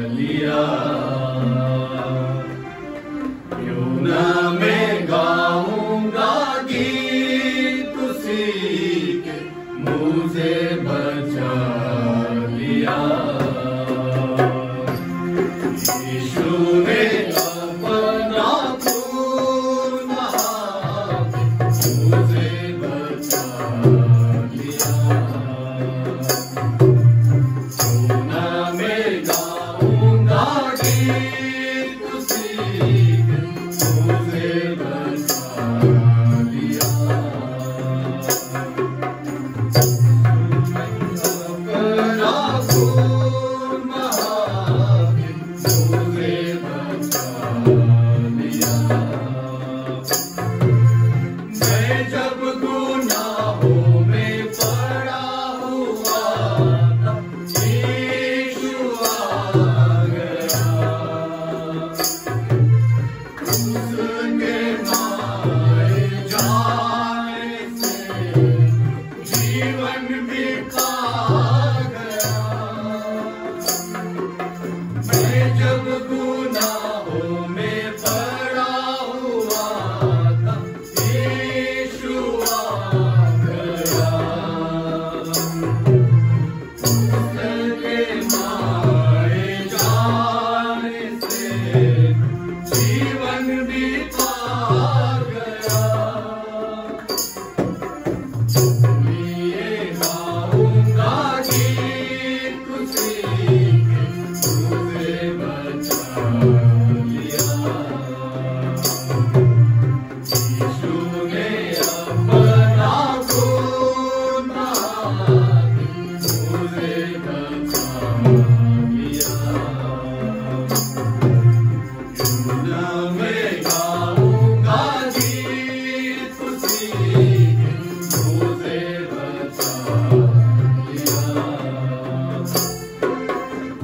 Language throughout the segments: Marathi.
लिया। क्यों न मैं गाऊंगा गीत उसी के, मुझे बचा लिया। यीशु ने अपना खून बहा के मुझे बचा लिया। क्यों न मैं गाऊंगा गीत उसी के, मुझे बचा लिया। अपना खून बहा के मुझे बचा लिया। मैं जब गुनाहों में पड़ा हुआ था, यीशु आ गया। उसके मारे जाने से जीवन भी खा गया। मैं जब गुनाहों में पड़ा हुआ था, यीशु आ गया। उसके मारे जाने से जीवन भी पा गया। लिए गाऊंगा गीत उसी के, मुझे बचा लिया। यीशु ने अपना खून बहा के मुझे बचा लिया। क्यों न मैं गाऊंगा गीत उसी के, मुझे बचा लिया।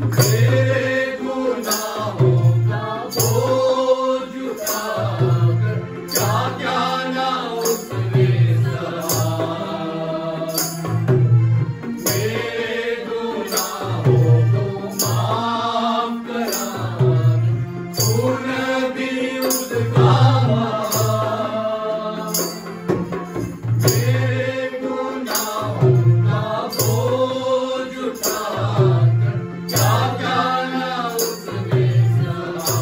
मेरे गुनाहों का बोझ उठाकर क्या क्या ना उसने सहा। मेरे गुनाहों को माफ कराने खून भी उसका बहा। मेरे गुनाहों का बोझ उठाकर क्या क्या ना उसने सहा।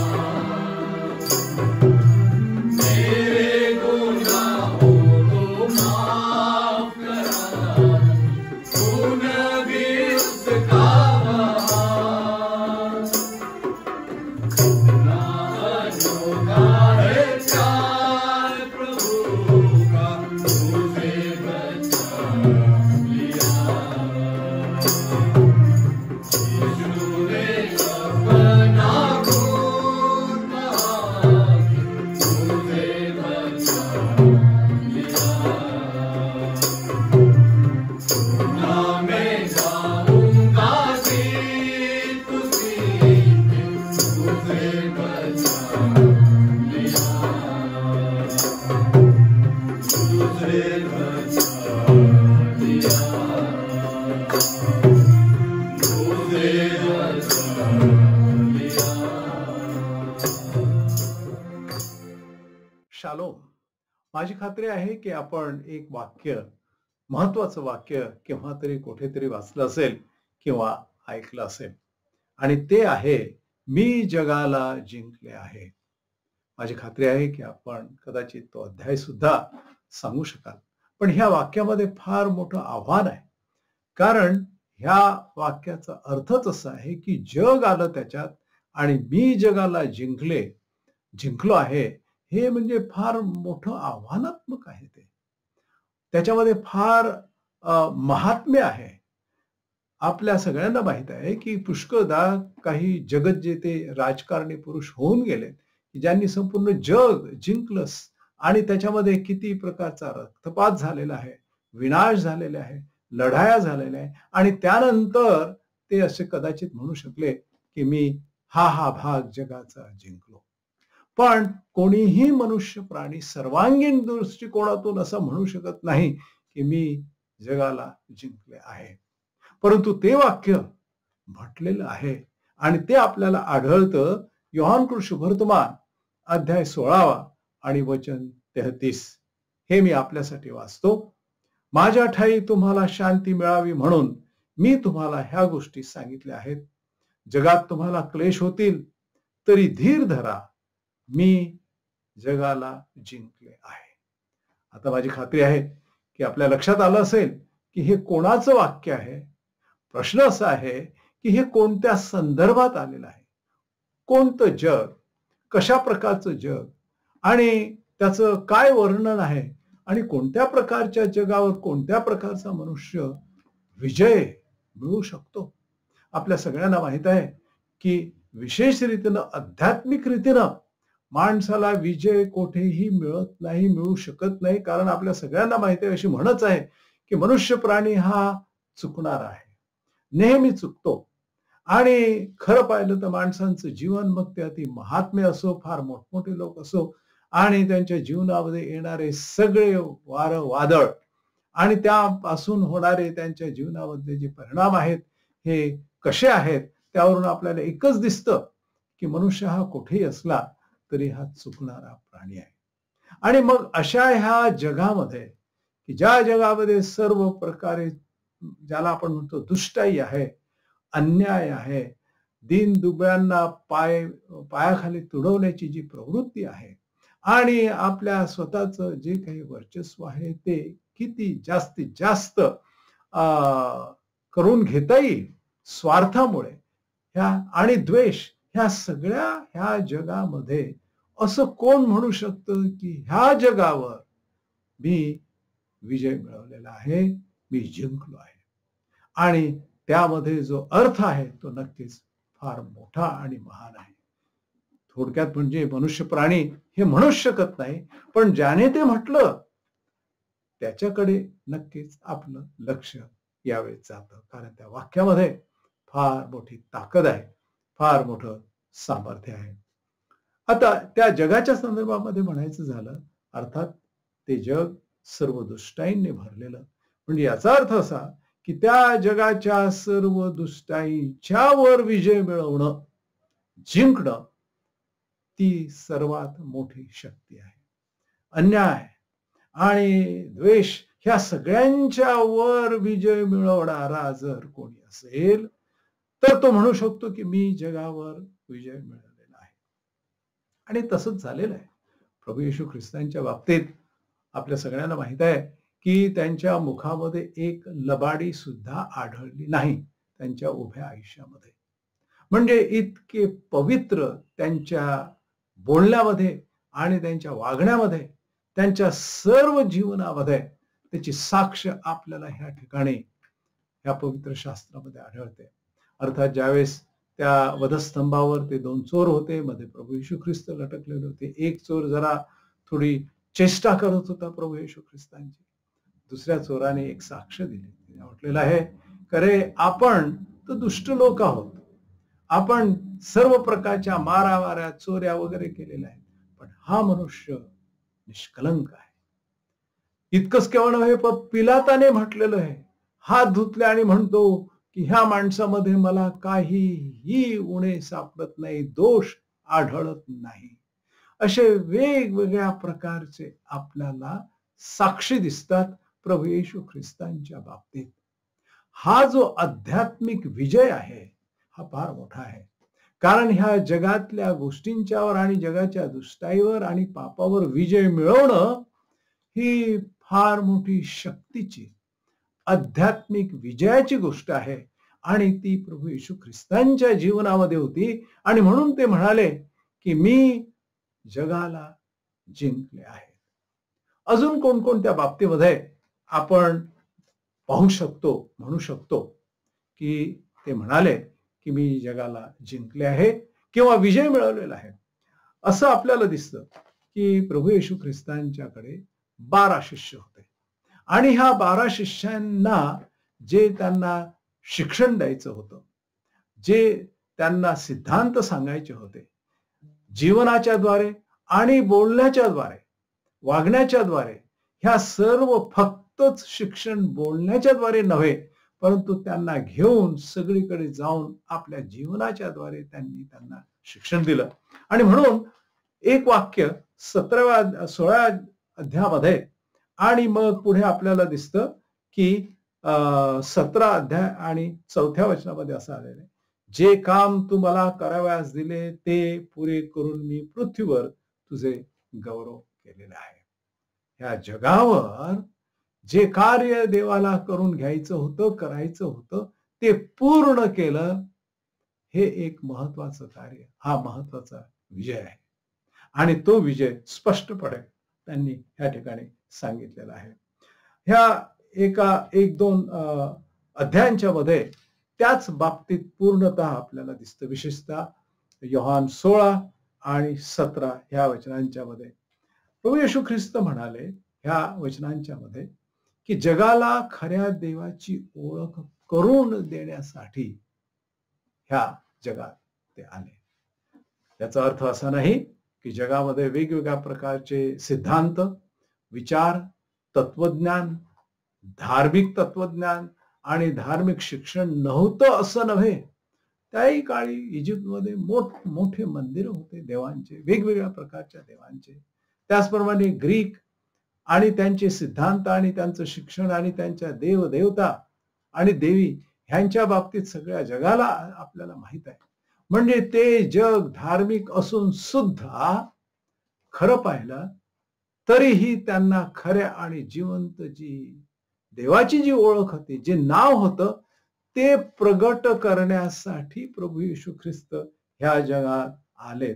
मेरे गुनाहों को माफ कराने खून भी उसका बहा। कितना अनोखा है प्यार प्रभु का, मुझे बचा लिया। यीशु ने अपना खून बहा के मुझे बचा लिया। क्यों न मैं गाऊंगा गीत उसी के, मुझे बचा लिया। मुझे बचा लिया। मुझे बचा लिया। शालोम. माझी खात्री आहे की आपण एक वाक्य, महत्वाचं वाक्य केव्हा तरी कुठेतरी वाचलं असेल किंवा ऐकलं असेल, आणि ते आहे, मी जगाला जिंकले आहे. माझी खात्री आहे की आपण कदाचित तो अध्याय सुद्धा सांगू शकाल. पण ह्या वाक्यामध्ये फार मोठं आव्हान आहे, कारण ह्या वाक्याचा अर्थच असा आहे की जग आलं त्याच्यात आणि मी जगाला जिंकलो आहे. हे म्हणजे फार मोठं आव्हानात्मक आहे. ते त्याच्यामध्ये फार महात्म्य आहे. आपल्या सगळ्यांना माहित आहे की पुष्कळदा काही जगज्जेते राजकारणी पुरुष होऊन गेले की ज्यांनी संपूर्ण जग जिंकलंस, आणि त्याच्यामध्ये किती प्रकारचा रक्तपात झालेला आहे, विनाश झालेला आहे, लढाया झालेल्या आहे, आणि त्यानंतर ते असे कदाचित म्हणू शकले की मी हा भाग जगाचा जिंकलो. पण कोणीही मनुष्य प्राणी सर्वांगीण दृष्टिकोनातून असं म्हणू शकत नाही की मी जगाला जिंकले आहे. परंतु ते वाक्य म्हटलेलं आहे आणि ते आपल्याला आढळतं योहान कृष्णवर्तमान अध्याय 16 आणि वचन 33. हे मी आपल्यासाठी वाचतो. माझ्या ठाई तुम्हाला शांती मिळावी म्हणून मी तुम्हाला ह्या गोष्टी सांगितल्या आहेत. जगात तुम्हाला क्लेश होतील, तरी धीर धरा, मी जगाला जिंकले आहे. आता माझी खात्री आहे की आपल्या लक्षात आलं असेल की हे कोणाचं वाक्य आहे. प्रश्न असा आहे की हे कोणत्या संदर्भात आलेलं आहे, कोणतं जग, कशा प्रकारचं जग आणि त्याचं काय वर्णन आहे आणि कोणत्या प्रकारच्या जगावर कोणत्या प्रकारचा मनुष्य विजय मिळू शकतो. आपल्या सगळ्यांना माहित आहे की विशेष रीतीनं आध्यात्मिक रीतीनं माणसाला विजय कोठेही मिळत नाही, मिळू शकत नाही. कारण आपल्या सगळ्यांना माहिती आहे, अशी म्हणच आहे की मनुष्य प्राणी हा चुकणार आहे, नेहमी चुकतो. आणि खरं पाहिलं तर माणसांचं जीवन, मग ते अति महात्म्य असो, फार मोठमोठे लोक असो, आणि त्यांच्या जीवनामध्ये येणारे सगळे वादळ आणि त्यापासून होणारे त्यांच्या जीवनामध्ये जे परिणाम आहेत हे कसे आहेत, त्यावरून आपल्याला एकच दिसतं की मनुष्य हा कुठेही असला तरी हा चुकणारा प्राणी आहे. आणि मग अशा ह्या जगामध्ये की ज्या जगामध्ये सर्व प्रकारे ज्याला आपण म्हणतो दुष्टाई आहे, अन्याय आहे, दीन दुबळ्यांना पायाखाली तुडवण्याची जी प्रवृत्ती आहे आणि आपल्या स्वतःचं जे काही वर्चस्व आहे ते किती जास्तीत जास्त करून घेता येईल स्वार्थामुळे ह्या आणि द्वेष, ह्या सगळ्या ह्या जगामध्ये असं कोण म्हणू शकतं की ह्या जगावर मी विजय मिळवलेला आहे, मी जिंकलो आहे. आणि त्यामध्ये जो अर्थ आहे तो नक्कीच फार मोठा आणि महान आहे. थोडक्यात म्हणजे मनुष्य प्राणी हे म्हणूच शकत नाही, पण ज्याने ते म्हटलं त्याच्याकडे नक्कीच आपलं लक्ष यावेळेस जातं. कारण त्या वाक्यामध्ये फार मोठी ताकद आहे, फार मोठं सामर्थ्य आहे. आता त्या जगाच्या संदर्भामध्ये म्हणायचं झालं, अर्थात ते जग सर्व दुष्टाईंनी भरलेलं. म्हणजे याचा अर्थ असा की त्या जगाच्या सर्व दुष्टाईच्या वर विजय मिळवणं, जिंकणं, ती सर्वात मोठी शक्ती आहे. अन्याय आणि द्वेष ह्या सगळ्यांच्या वर विजय मिळवणारा जर कोणी असेल तर तो म्हणू शकतो की मी जगावर विजय मिळवलेला आहे. आणि तसंच झालेलं आहे. प्रभू येशू ख्रिस्तांच्या बाबतीत आपल्या सगळ्यांना माहित आहे की त्यांच्या मुखामध्ये एक लबाडी सुद्धा आढळली नाही त्यांच्या उभ्या आयुष्यामध्ये. म्हणजे इतके पवित्र त्यांच्या बोलण्यामध्ये आणि त्यांच्या वागण्यामध्ये, त्यांच्या सर्व जीवनामध्ये त्याची साक्ष आपल्याला ह्या ठिकाणी ह्या पवित्र शास्त्रामध्ये आढळते. अर्थात ज्यावेळेस त्या वधस्तंभावर ते 2 चोर होते, मध्ये प्रभू येशू ख्रिस्त लटकलेले होते. एक चोर जरा थोडी चेष्टा करत होता प्रभू येशू ख्रिस्तांची. दुसऱ्या चोराने एक साक्ष दिली. तिने म्हटलेलं आहे, खरे आपण तर दुष्ट लोक आहोत, आपण सर्व प्रकारच्या मारामाऱ्या, चोऱ्या वगैरे केलेल्या आहेत, पण हा मनुष्य निष्कलंक आहे. इतकंच केवळ नव्हे, पण पिलाताने म्हटलेलं आहे, हात धुतले आणि म्हणतो की ह्या माणसामध्ये मला काहीही उणे सापडत नाही, दोष आढळत नाही. असे वेगवेगळ्या प्रकारचे आपल्याला साक्षी दिसतात प्रभू येशू ख्रिस्तांच्या बाबतीत. हा जो आध्यात्मिक विजय आहे हा फार मोठा आहे. कारण ह्या जगातल्या गोष्टींच्यावर आणि जगाच्या दुष्टाईवर आणि पापावर विजय मिळवणं ही फार मोठी शक्तीची आध्यात्मिक विजयाची गोष्ट आहे. आणि ती प्रभू येशू ख्रिस्तांच्या जीवनामध्ये होती. आणि म्हणून ते म्हणाले की मी जगाला जिंकले आहे. अजून कोणकोणत्या बाबतीमध्ये आपण पाहू शकतो, म्हणू शकतो की ते म्हणाले की मी जगाला जिंकले आहे किंवा विजय मिळवलेला आहे. असं आपल्याला दिसतं की प्रभू येशू ख्रिस्तांच्याकडे 12 शिष्य होते आणि ह्या 12 शिष्यांना जे त्यांना शिक्षण द्यायचं होतं, जे त्यांना सिद्धांत सांगायचे होते, जीवनाच्या द्वारे आणि बोलण्याच्या द्वारे, वागण्याच्या द्वारे, ह्या सर्व फक्तच शिक्षण बोलण्याच्या द्वारे नव्हे, परंतु त्यांना घेऊन सगळीकडे जाऊन आपल्या जीवनाच्या द्वारे त्यांना शिक्षण दिलं. आणि म्हणून एक वाक्य 16व्या अध्यायामध्ये आणि मग पुढे आपल्याला दिसतं की 17 अध्याय आणि 4थ्या वचनामध्ये असं आलेलं आहे, जे काम तू मला करावयास दिले ते पुरे करून मी पृथ्वीवर तुझे गौरव केलेले आहे. ह्या जगावर जे कार्य देवाला करून घ्यायचं होतं, करायचं होतं, ते पूर्ण केलं. हे एक महत्वाचं कार्य, हा महत्वाचा विजय आहे. आणि तो विजय स्पष्टपणे त्यांनी ह्या ठिकाणी सांगितलेला आहे. ह्या एक दोन अध्यायांच्या मध्ये त्याच बाबतीत पूर्णतः आपल्याला दिसतं. विशेषतः योहान 16 आणि 17 ह्या वचनांच्या मध्ये प्रभू येशू ख्रिस्त म्हणाले ह्या वचनांच्या मध्ये की जगाला खऱ्या देवाची ओळख करून देण्यासाठी ह्या जगात ते आले. याचा अर्थ असा नाही की जगामध्ये वेगवेगळ्या प्रकारचे सिद्धांत, विचार, तत्वज्ञान, धार्मिक तत्वज्ञान आणि धार्मिक शिक्षण नव्हतं असं नव्हे. त्याही काळी इजिप्तमध्ये मोठे मंदिर होते देवांचे, वेगवेगळ्या प्रकारच्या देवांचे. त्याचप्रमाणे ग्रीक आणि त्यांचे सिद्धांत आणि त्यांचं शिक्षण आणि त्यांच्या देवदेवता आणि देवी ह्यांच्या बाबतीत सगळ्या जगाला आपल्याला माहित आहे. म्हणजे ते जग धार्मिक असून सुद्धा खरं पाहिलं तरीही त्यांना खऱ्या आणि जिवंत देवाची जी ओळख होती, जे नाव होतं, ते प्रगट करण्यासाठी प्रभू येशू ख्रिस्त ह्या जगात आलेत.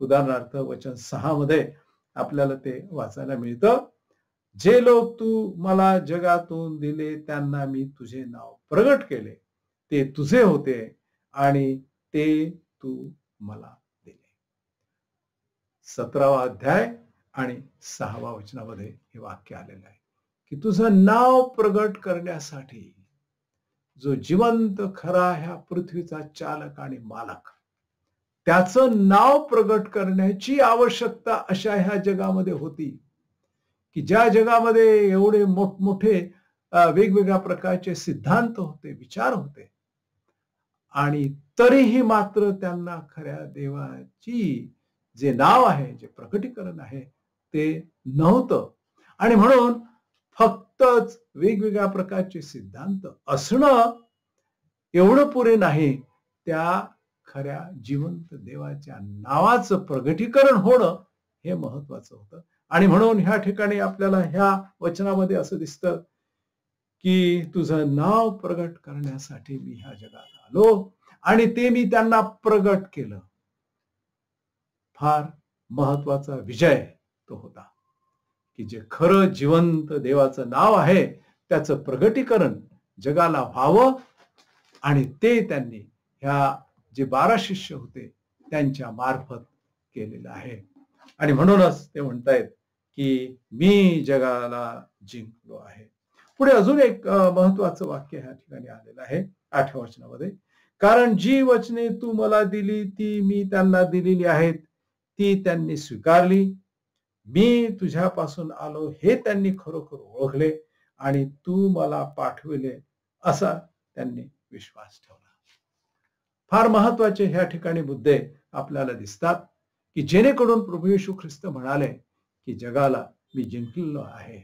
उदाहरणार्थ वचन 6 मध्ये आपल्याला ते वाचायला मिळतं, जे लोक तू मला जगातून दिले त्यांना मी तुझे नाव प्रगट केले, ते तुझे होते आणि ते तू मला दिले. 17वा अध्याय आणि 6व्या वचनामध्ये हे वाक्य आलेलं आहे की तुझं नाव प्रगट करण्यासाठी जो जिवंत खरा ह्या पृथ्वीचा चालक आणि मालक, त्याचं नाव प्रगट करण्याची आवश्यकता अशा ह्या जगामध्ये होती की ज्या जगामध्ये एवढे मोठमोठे वेगवेगळ्या प्रकारचे सिद्धांत होते, विचार होते, आणि तरीही मात्र त्यांना खऱ्या देवाची जे नाव आहे, जे प्रकटीकरण आहे, ते नव्हतं. आणि म्हणून फक्तच वेगवेगळ्या प्रकारचे सिद्धांत असणं एवढं पुरे नाही, त्या खऱ्या जिवंत देवाच्या नावाचं प्रगटीकरण होणं हे महत्वाचं होतं. आणि म्हणून ह्या ठिकाणी आपल्याला ह्या वचनामध्ये असं दिसतं की तुझं नाव प्रगट करण्यासाठी मी ह्या जगात आलो आणि ते मी त्यांना प्रगट केलं. फार महत्वाचा विजय तो होता की जे खरं जिवंत देवाचं नाव आहे त्याचं प्रगटीकरण जगाला व्हावं, आणि ते त्यांनी ह्या जे 12 शिष्य होते त्यांच्या मार्फत केलेलं आहे. आणि म्हणूनच ते म्हणतायत की मी जगाला जिंकलो आहे. पुढे अजून एक महत्वाचं वाक्य ह्या ठिकाणी आलेलं आहे 8व्या वचनामध्ये, कारण जी वचने तू मला दिली ती मी त्यांना दिलेली आहेत, ती त्यांनी स्वीकारली, मी तुझ्यापासून आलो हे त्यांनी खरोखर ओळखले आणि तू मला पाठविले असा त्यांनी विश्वास ठेवला. फार महत्वाचे ह्या ठिकाणी मुद्दे आपल्याला दिसतात की जेणेकरून प्रभू येशू ख्रिस्त म्हणाले की जगाला मी जिंकलेलो आहे.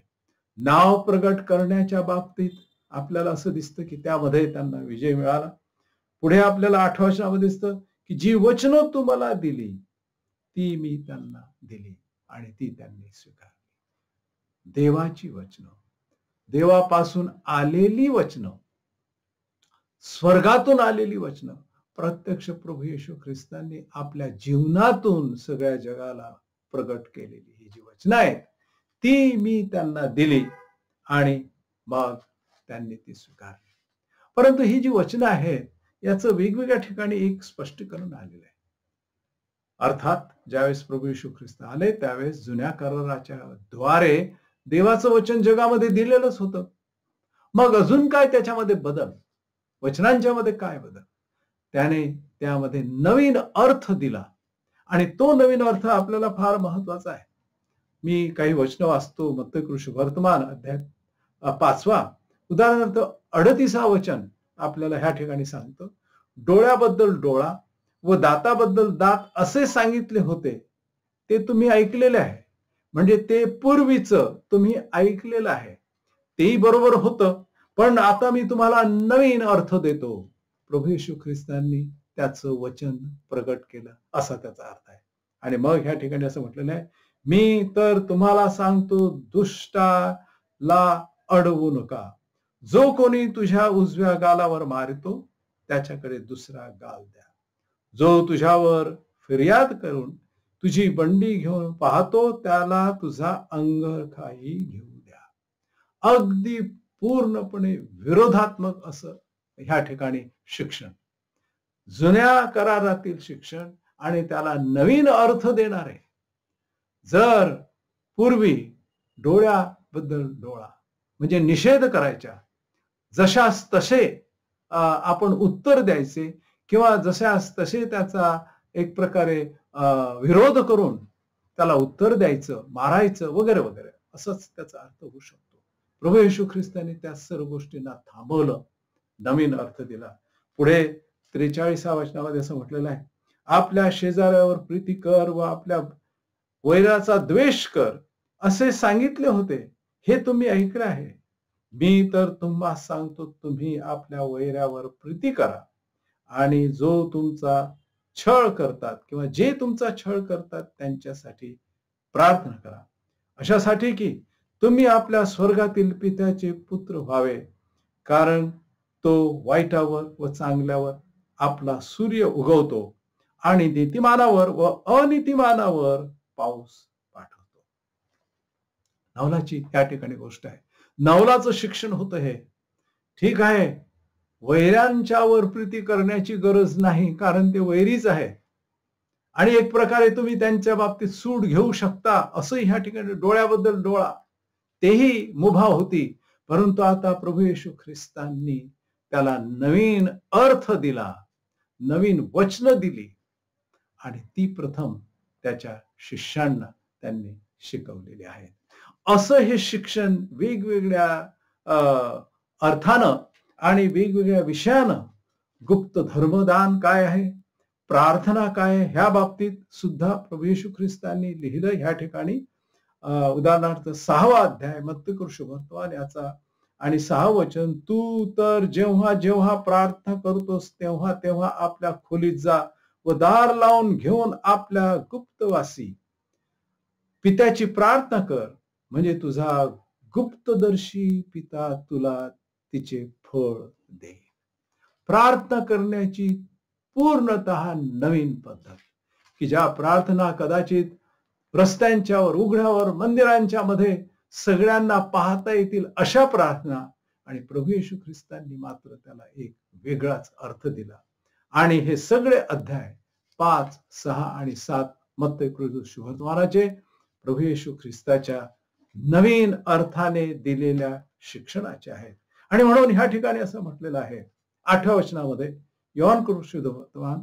नाव प्रगट करण्याच्या बाबतीत आपल्याला असं दिसतं की त्यामध्ये त्यांना विजय मिळाला. पुढे आपल्याला 8व्या वचनामध्ये दिसतं की जी वचनं तू मला दिली ती मी त्यांना दिली आणि ती त्यांनी स्वीकारली. देवाची वचनं, देवापासून आलेली वचनं, स्वर्गातून आलेली वचनं प्रत्यक्ष प्रभू येशू ख्रिस्तांनी आपल्या जीवनातून सगळ्या जगाला प्रगट केलेली ही जी वचनं आहेत ती मी त्यांना दिली आणि मग त्यांनी ती स्वीकारली. परंतु ही जी वचनं आहेत याचं वेगवेगळ्या ठिकाणी एक स्पष्टीकरण आलेलं आहे. अर्थात ज्यावेळेस प्रभू येशू ख्रिस्त आले त्यावेळेस जुन्या कराराच्या द्वारे देवाचं वचन जगामध्ये दिलेलंच होतं. मग अजून काय त्याच्यामध्ये बदल, वचनांच्या मध्ये काय बदल? त्याने त्यामध्ये नवीन अर्थ दिला आणि तो नवीन अर्थ आपल्याला फार महत्वाचा आहे. मी काही वचनं वाचतो. मत्तई कृषी वर्तमान अध्याय 5 उदाहरणार्थ 38 वचन आपल्याला ह्या ठिकाणी सांगतं, डोळ्याबद्दल डोळा व दाताबद्दल दात असे सांगितले होते, ते तुम्ही ऐकलेले आहे. म्हणजे ते पूर्वीच तुम्ही ऐकलेलं आहे, तेही बरोबर होतं, पण आता मी तुम्हाला नवीन अर्थ देतो. प्रभू येशू ख्रिस्तांनी त्याचं वचन प्रगट केलं, असा त्याचा अर्थ आहे. आणि मग ह्या ठिकाणी असं म्हटलेलं आहे, मी तर तुम्हाला सांगतो, दुष्टाला अडवू नका. जो कोणी तुझ्या उजव्या गालावर मारतो, त्याच्याकडे दुसरा गाल द्या. जो तुझ्यावर फिर्याद करून तुझी बंडी घेऊन पाहतो, त्याला तुझा अंगरखाही घेऊ द्या. अगदी पूर्णपणे विरोधात्मक असं ह्या ठिकाणी शिक्षण, जुन्या करारातील शिक्षण आणि त्याला नवीन अर्थ देणारे. जर पूर्वी डोळ्याबद्दल डोळा म्हणजे निषेध करायच्या, जशास तसे आपण उत्तर द्यायचे किंवा जशास तसे त्याचा एक प्रकारे विरोध करून त्याला उत्तर द्यायचं, मारायचं वगैरे वगैरे, असंच त्याचा अर्थ होऊ शकतो. प्रभू येशू ख्रिस्ताने त्या सर्व गोष्टींना थांबवलं, नवीन अर्थ दिला. पुढे 43 वचनामध्ये असं म्हटलेलं आहे, आपल्या शेजाऱ्यावर प्रीती कर व आपल्या वैराचा द्वेष कर असे सांगितले होते, हे तुम्ही ऐकले आहे. मी तर तुम्हाला सांगतो, तुम्ही आपल्या वैरावर प्रीती करा आणि जो तुमचा छळ करतात किंवा जे तुमचा छळ करतात त्यांच्यासाठी प्रार्थना करा, अशासाठी की तुम्ही आपल्या स्वर्गातील पित्याचे पुत्र व्हावे, कारण तो वाईटावर व चांगल्यावर आपला सूर्य उगवतो आणि नीतिमानावर व अनीतिमानावर पाऊस पाठवतो. नवलाची या ठिकाणी गोष्ट आहे. नवलाचं शिक्षण होतं हे. ठीक आहे, वैऱ्यांच्यावर प्रीती करण्याची गरज नाही, कारण ते वैरीच आहे आणि एक प्रकारे तुम्ही त्यांच्या बाबतीत सूट घेऊ शकता, असंही ह्या ठिकाणी डोळ्याबद्दल डोळा, तेही मुभा होती. परंतु आता प्रभू येशू ख्रिस्तांनी त्याला नवीन अर्थ दिला, नवीन वचन दिली आणि ती प्रथम त्याच्या शिष्यांना त्यांनी शिकवलेली आहे. असं हे शिक्षण वेगवेगळ्या अर्थानं आणि वेगवेगळ्या विषयानं, गुप्त धर्मदान काय आहे, प्रार्थना काय आहे, ह्या बाबतीत सुद्धा प्रभू येशू ख्रिस्तांनी लिहिलं. ह्या ठिकाणी उदाहरणार्थ 6वा अध्याय मत्ती शुभवर्तमान याचा आणि 6व वचन, तू तर जेव्हा जेव्हा प्रार्थना करतोस तेव्हा तेव्हा आपल्या खोलीत जा व दार लावून घेऊन आपल्या गुप्तवासी पित्याची प्रार्थना कर, म्हणजे तुझा गुप्तदर्शी पिता तुला तिचे फळ दे. प्रार्थना करण्याची पूर्णतः नवीन पद्धत, की ज्या प्रार्थना कदाचित रस्त्यांच्यावर, उघड्यावर, मंदिरांच्या मध्ये सगळ्यांना पाहता येतील अशा प्रार्थना, आणि प्रभू येशू ख्रिस्तांनी मात्र त्याला एक वेगळाच अर्थ दिला. आणि हे सगळे अध्याय 5, 6 आणि 7 मत्ती शुभवर्तमानाचे प्रभू येशू ख्रिस्ताच्या नवीन अर्थाने दिलेल्या शिक्षणाचे आहेत. आणि म्हणून ह्या ठिकाणी असं म्हटलेलं आहे 8व्या वचनामध्ये, योहान शुभवर्तमान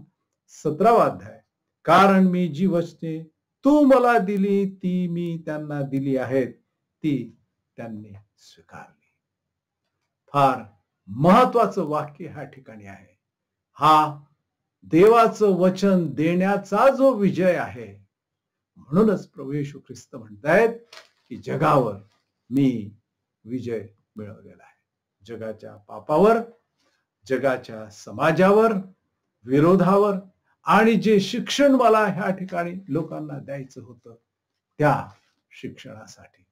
17वा अध्याय, कारण मी जी वचने तू मला दिली ती मी त्यांना दिली आहेत, ती त्यांनी स्वीकारली. फार महत्वाचं वाक्य ह्या ठिकाणी आहे. हा देवाचं वचन देण्याचा जो विजय आहे. म्हणूनच प्रभू येशू ख्रिस्त म्हणतायत की जगावर मी विजय मिळवलेला आहे. जगाच्या पापावर, जगाच्या समाजावर, विरोधावर, आणि जे शिक्षण मला ह्या ठिकाणी लोकांना द्यायचं होतं त्या शिक्षणासाठी.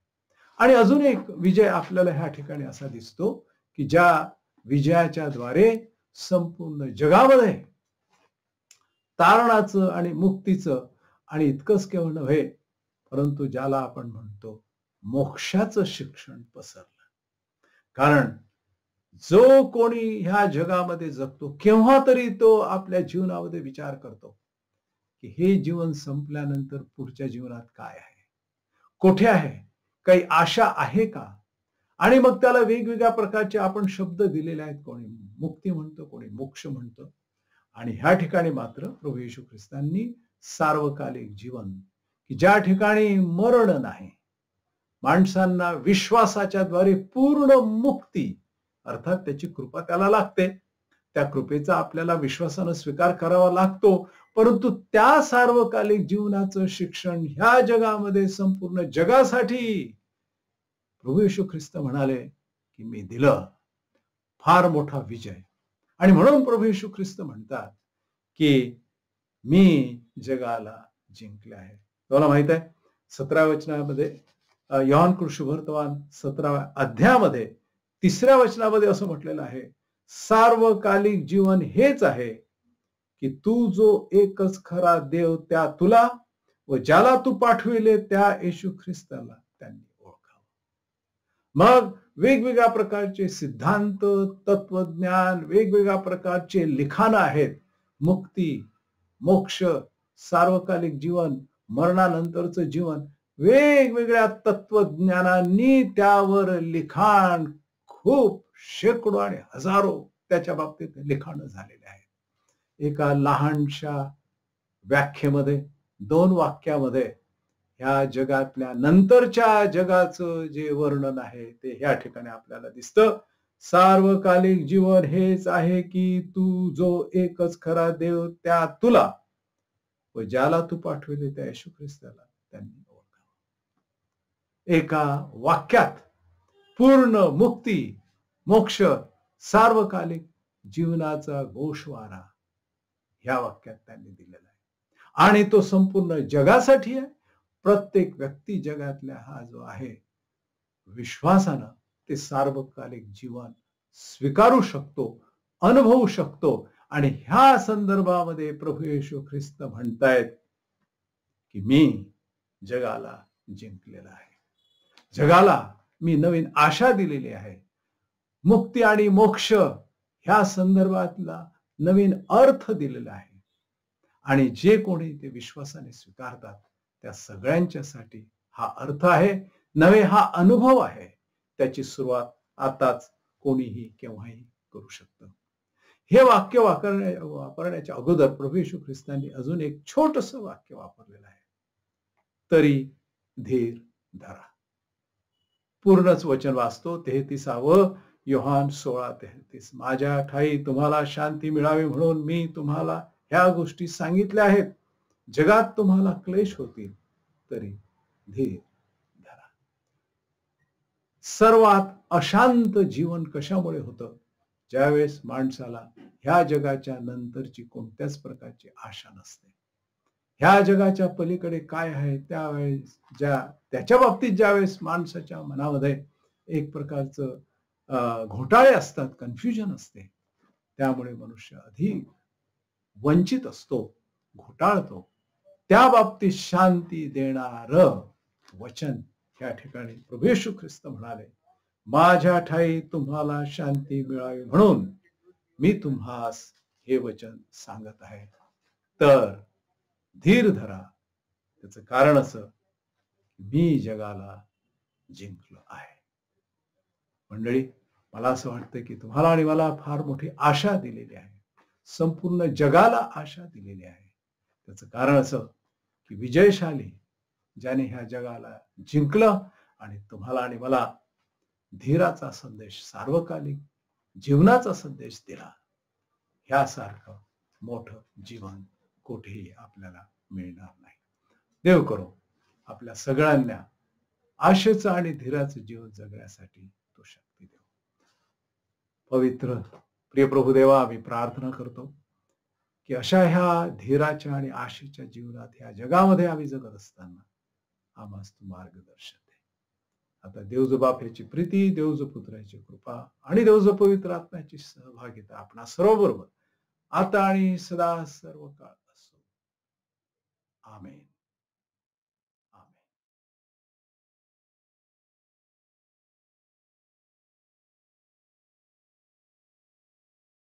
आणि अजून एक विजय आपल्याला ह्या ठिकाणी असा दिसतो की ज्या विजयाच्या द्वारे संपूर्ण जगामध्ये तारणाचं आणि मुक्तीचं, आणि इतकंच केवळ नव्हे, परंतु ज्याला आपण म्हणतो मोक्षाचं शिक्षण पसरलं. कारण जो कोणी ह्या जगामध्ये जगतो, केव्हा तरी तो आपल्या जीवनामध्ये विचार करतो की हे जीवन संपल्यानंतर पुढच्या जीवनात काय आहे, कुठे आहे, काही आशा आहे का. आणि मग त्याला वेगवेगळ्या प्रकारचे आपण शब्द दिलेले आहेत. कोणी मुक्ती म्हणतो, कोणी मोक्ष म्हणतो. आणि ह्या ठिकाणी मात्र प्रभू येशू ख्रिस्तांनी सार्वकालिक जीवन, की ज्या ठिकाणी मरण नाही, माणसांना विश्वासाच्या द्वारे पूर्ण मुक्ती अर्थात त्याची कृपा त्याला लागते. त्या कृपेचा आपल्याला विश्वासानं स्वीकार करावा लागतो. परंतु त्या सार्वकालिक जीवनाचं शिक्षण ह्या जगामध्ये संपूर्ण जगासाठी प्रभू येशू ख्रिस्त म्हणाले की मी दिलं. फार मोठा विजय. आणि म्हणून प्रभू येशू ख्रिस्त म्हणतात की मी जगाला जिंकले आहे. तुम्हाला माहित आहे 17व्या वचनामध्ये योहान शुभवर्तमान 17व्या अध्यायामध्ये 3ऱ्या वचनामध्ये असं म्हटलेलं आहे, सार्वकालिक जीवन हेच आहे की तू जो एकच खरा देव त्या तुला व ज्याला तू पाठविले त्या येशू ख्रिस्ताला त्यांनी ओळखावं. मग वेगवेगळ्या प्रकारचे सिद्धांत, तत्वज्ञान, वेगवेगळ्या प्रकारचे लिखाण आहेत. मुक्ती, मोक्ष, सार्वकालिक जीवन, मरणानंतरचं जीवन, वेगवेगळ्या तत्वज्ञानांनी त्यावर लिखाण खूप शेकडो आणि हजारो त्याच्या बाबतीत लिखाण झालेले आहे. एका लहानशा व्याख्येमध्ये 2 वाक्यामध्ये ह्या जगातल्या नंतरच्या जगाचं जे वर्णन आहे ते ह्या ठिकाणी आपल्याला दिसतं. सार्वकालिक जीवन हेच आहे की तू जो एकच खरा देव त्या तुला व ज्याला तू पाठविले त्या येशू ख्रिस्ताला त्यांनी ओळखावं. एका वाक्यात पूर्ण मुक्ती, मोक्ष, सार्वकालिक जीवनाचा गोषवारा ह्या वाक्यात त्यांनी दिलेला आहे. आणि तो संपूर्ण जगासाठी आहे. प्रत्येक व्यक्ती जगातल्या हा जो आहे विश्वासानं ते सार्वकालिक जीवन स्वीकारू शकतो, अनुभवू शकतो. आणि ह्या संदर्भामध्ये प्रभू येशू ख्रिस्त म्हणतायत की मी जगाला जिंकलेला आहे. जगाला मी नवीन आशा दिलेली आहे. मुक्ती आणि मोक्ष ह्या संदर्भातला नवीन अर्थ दिलेला आहे. आणि जे कोणी ते विश्वासाने स्वीकारतात त्या सगळ्यांच्यासाठी हा अर्थ आहे, नवे हा अनुभव आहे. त्याची सुरुवात आताच कोणीही केव्हाही करू शकतं. हे वाक्य वापरण्याच्या अगोदर प्रभू येशू ख्रिस्तांनी अजून एक छोटंसं वाक्य वापरलेलं आहे, तरी धीर धरा. पूर्णच वचन वाचतो. 33 योहान 16:33. माझ्या ठाई तुम्हाला शांती मिळावी म्हणून मी तुम्हाला ह्या गोष्टी सांगितल्या आहेत. जगात तुम्हाला क्लेश होतील, तरी धीर धरा. सर्वात अशांत जीवन कशामुळे होतं? ज्यावेळेस माणसाला ह्या जगाच्या नंतरची कोणत्याच प्रकारची आशा नसते. ह्या जगाच्या पलीकडे काय आहे त्यावेळेस त्याच्या बाबतीत ज्यावेळेस माणसाच्या मनामध्ये एक प्रकारचं घोटाळे असतात, कन्फ्युजन असते, त्यामुळे मनुष्य अधिक वंचित असतो, घोटाळतो. त्या बाबतीत शांती देणार वचन या ठिकाणी प्रभू येशू ख्रिस्त म्हणाले, माझ्या ठाई तुम्हाला शांती मिळावी म्हणून मी तुम्हास हे वचन सांगत आहे. तर धीर धरा. त्याचं कारण असं, मी जगाला जिंकलो आहे. मंडळी, मला असं वाटतं की तुम्हाला आणि मला फार मोठी आशा दिलेली आहे. संपूर्ण जगाला आशा दिलेली आहे. त्याचं कारण असं की विजयशाली ज्याने ह्या जगाला जिंकलं आणि तुम्हाला आणि मला धीराचा संदेश, सार्वकालिक जीवनाचा संदेश दिला. ह्यासारखं मोठं जीवन कुठेही आपल्याला मिळणार नाही. देव करो आपल्या सगळ्यांना आशेचं आणि धीराचं जीवन जगण्यासाठी तो शक्ती देव. पवित्र प्रिय प्रभू देवा, आम्ही प्रार्थना करतो की अशा ह्या धीराच्या आणि आशेच्या जीवनात ह्या जगामध्ये आम्ही जगत असताना आम्हास तू मार्गदर्शन दे. आता देवजो बाप ह्याची प्रीती, देवजो पुत्राची कृपा आणि देवजो पवित्र आत्म्याची सहभागिता आपणा सर्वबरोबर आता आणि सदा सर्व काळ असो. आमेन.